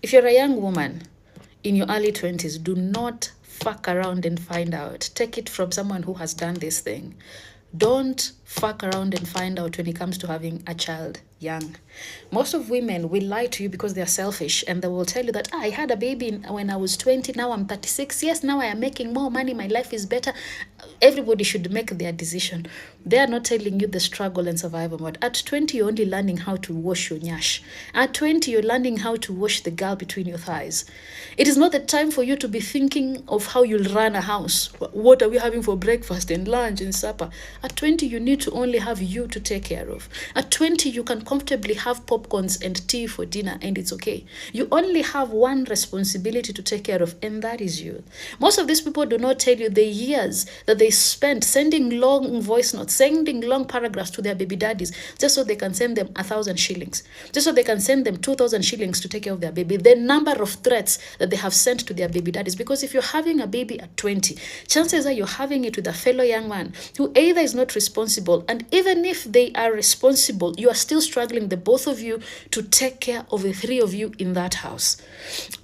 If you're a young woman in your early 20s, do not fuck around and find out. Take it from someone who has done this thing. Don't fuck around and find out when it comes to having a child young. Most of women will lie to you because they are selfish, and they will tell you that I had a baby when I was 20, now I'm 36. Yes, now I am making more money, my life is better. Everybody should make their decision. They are not telling you the struggle and survival mode. At 20, you're only learning how to wash your nyash. At 20, you're learning how to wash the girl between your thighs. It is not the time for you to be thinking of how you'll run a house. What are we having for breakfast and lunch and supper? At 20, you need to only have you to take care of. At 20, you can comfortably have popcorns and tea for dinner, and it's okay. You only have one responsibility to take care of, and that is you. Most of these people do not tell you the years that they spent sending long voice notes, sending long paragraphs to their baby daddies, just so they can send them 1,000 shillings, just so they can send them 2,000 shillings to take care of their baby. The number of threats that they have sent to their baby daddies, because if you're having a baby at 20, chances are you're having it with a fellow young man who either is not responsible, and even if they are responsible, you are still struggling, the both of you, to take care of the three of you in that house.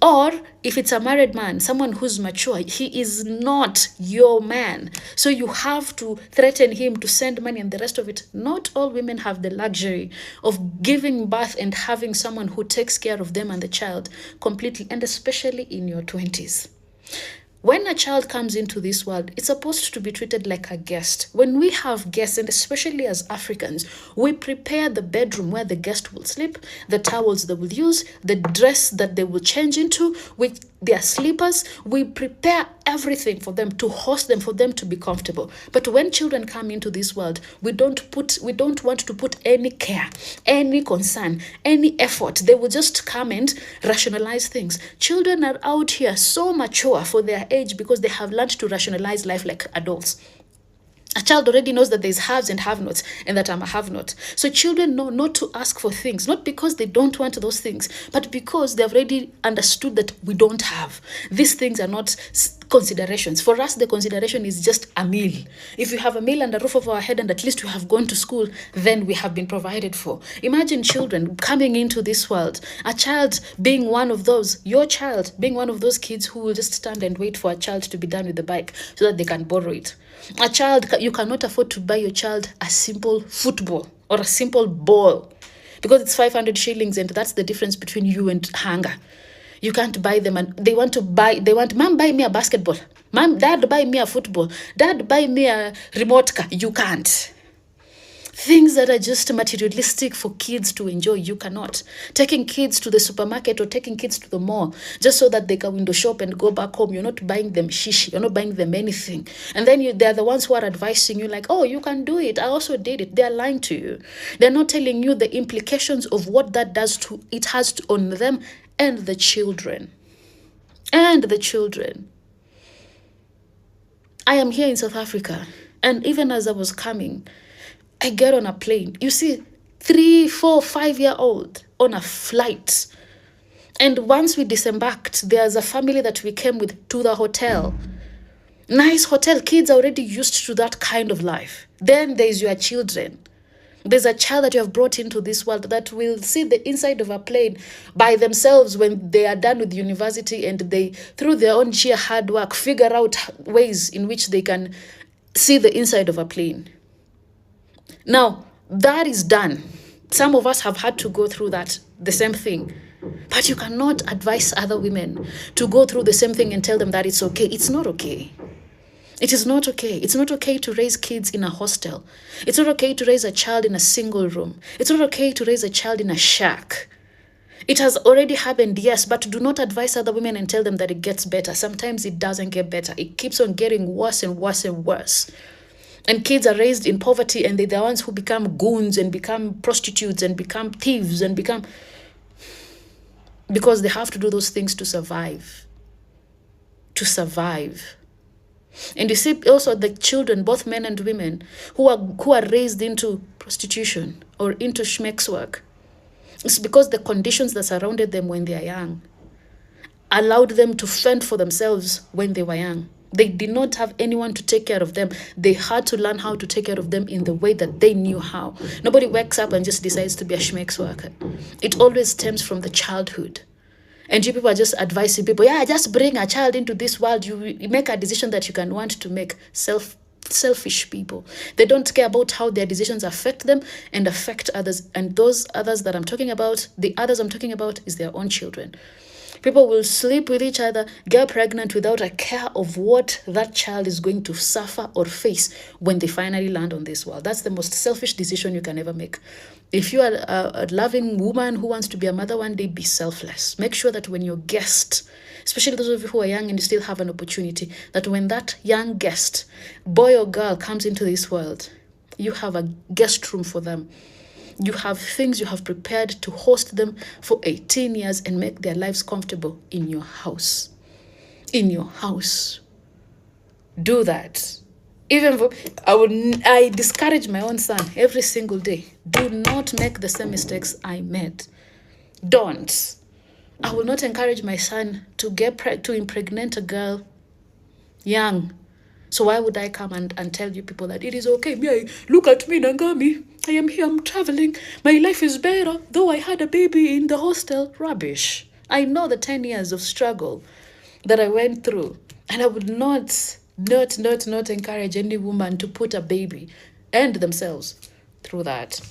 Or if it's a married man, someone who's mature, he is not your man. So you have to threaten him to send money and the rest of it. Not all women have the luxury of giving birth and having someone who takes care of them and the child completely, and especially in your 20s. When a child comes into this world, it's supposed to be treated like a guest. When we have guests, and especially as Africans, we prepare the bedroom where the guest will sleep, the towels they will use, the dress that they will change into, with their slippers. We prepare everything for them, to host them, for them to be comfortable. But when children come into this world, we don't want to put any care, any concern, any effort. They will just come and rationalize things. Children are out here so mature for their age because they have learned to rationalize life like adults. A child already knows that there's haves and have-nots, and that I'm a have-not. So children know not to ask for things, not because they don't want those things, but because they've already understood that we don't have. These things are not considerations. For us, the consideration is just a meal. If you have a meal and a roof over our head and at least you have gone to school, then we have been provided for. Imagine children coming into this world, a child being one of those, your child being one of those kids who will just stand and wait for a child to be done with the bike so that they can borrow it. A child, you cannot afford to buy your child a simple football or a simple ball because it's 500 shillings, and that's the difference between you and hunger. You can't buy them, and they want, mom, buy me a basketball. Mom, dad, buy me a football. Dad, buy me a remote car. You can't. Things that are just materialistic for kids to enjoy, you cannot. Taking kids to the supermarket or taking kids to the mall just so that they can window shop and go back home, you're not buying them shishi, you're not buying them anything. And then they're the ones who are advising you like, oh, you can do it, I also did it. They're lying to you. They're not telling you the implications of what that does to it has on them and the children. And the children. I am here in South Africa, and even as I was coming, I get on a plane. You see, 3, 4, 5-year-old on a flight. And once we disembarked, there's a family that we came with to the hotel. Nice hotel. Kids are already used to that kind of life. Then there's your children. There's a child that you have brought into this world that will see the inside of a plane by themselves when they are done with university, and they, through their own sheer hard work, figure out ways in which they can see the inside of a plane. Now, that is done. Some of us have had to go through that, the same thing. But you cannot advise other women to go through the same thing and tell them that it's okay. It's not okay. It is not okay. It's not okay to raise kids in a hostel. It's not okay to raise a child in a single room. It's not okay to raise a child in a shack. It has already happened, yes, but do not advise other women and tell them that it gets better. Sometimes it doesn't get better. It keeps on getting worse and worse and worse. And kids are raised in poverty, and they're the ones who become goons and become prostitutes and become thieves and become... because they have to do those things to survive. To survive. And you see also the children, both men and women, who are raised into prostitution or into schmeck's work. It's because the conditions that surrounded them when they are young allowed them to fend for themselves when they were young. They did not have anyone to take care of them. They had to learn how to take care of them in the way that they knew how. Nobody wakes up and just decides to be a schmeck's worker. It always stems from the childhood. And you people are just advising people, yeah, just bring a child into this world. You make a decision that you can want to make. Selfish people. They don't care about how their decisions affect them and affect others. And those others that I'm talking about, the others I'm talking about, is their own children. People will sleep with each other, get pregnant without a care of what that child is going to suffer or face when they finally land on this world. That's the most selfish decision you can ever make. If you are a loving woman who wants to be a mother one day, be selfless. Make sure that when your guest, especially those of you who are young and you still have an opportunity, that when that young guest, boy or girl, comes into this world, you have a guest room for them. You have things you have prepared to host them for 18 years and make their lives comfortable in your house. In your house. Do that. Even for, I discourage my own son every single day. Do not make the same mistakes I made. Don't. I will not encourage my son to to impregnate a girl young. So why would I come and tell you people that it is okay? Look at me, Nangami. I am here, I'm traveling. My life is better, though I had a baby in the hostel. Rubbish. I know the 10 years of struggle that I went through. And I would not encourage any woman to put a baby and themselves through that.